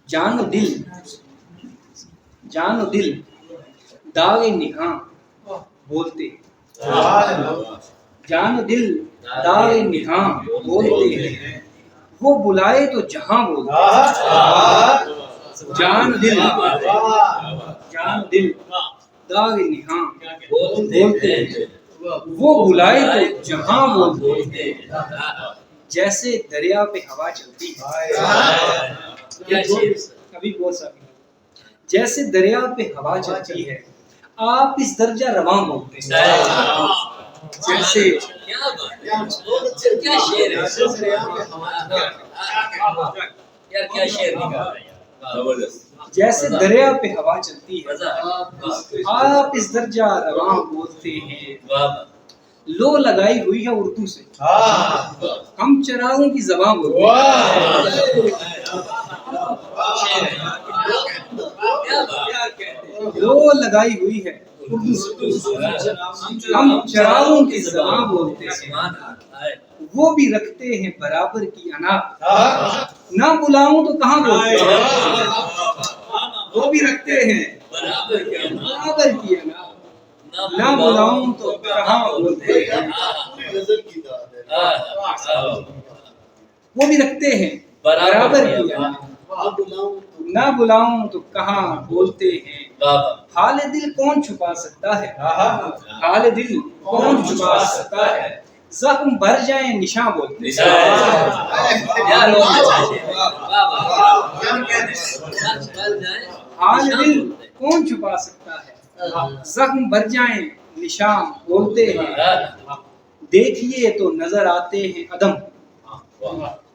جان و دل داغ نہاں بولتے ہیں، جان و دل داغ نہاں بولتے ہیں، وہ بلائے تو جہاں بولتے ہیں، جان و دل داغ نہاں بولتے ہیں، وہ بلائے تو جہاں بولتے ہیں، جیسے دریا پہ ہوا چلتی ہے، کبھی بول سکتے، جیسے دریا پہ ہوا چلتی ہے آپ اس درجہ رواں بولتے ہیں، جیسے کیا شعر ہے یار، کیا شعر نکالا یار، جیسے دریا پہ ہوا چلتی ہے آپ اس درجہ رواں بولتے ہیں، لو لگائی ہوئی ہے اردو سے ہم چراغوں کی زبان بولتے ہیں، لو لگائی ہوئی ہے اردو سے ہم چراغوں کی زبان بولتے ہیں، وہ بھی رکھتے ہیں برابر کی انا، نہ بلاؤں تو کہاں بولتے ہیں، وہ بھی رکھتے ہیں برابر کی انا، نہ بلاؤں تو کہاں بولتے ہیں، وہ بھی رکھتے ہیں برابر کی انا، نہ بلاؤں تو کہاں بولتے ہیں، حال دل کون چھپا سکتا ہے، حال دل کون چھپا سکتا ہے، زخم بھر جائیں نشاں بولتے ہیں، حال دل کون چھپا سکتا ہے، زخم بھر جائیں نشاں بولتے ہیں، دیکھیے تو نظر آتے ہیں عدم،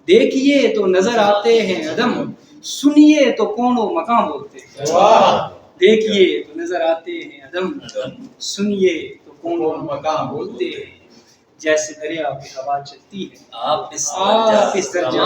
دیکھیے تو نظر آتے ہیں عدم، سنیے تو کون و مکاں بولتے ہیں، دیکھیے تو نظر آتے ہیں عدم، سنیے تو کون و مکاں بولتے ہیں، جیسے دریا پہ ہوا چلتی ہے آپ اس درجہ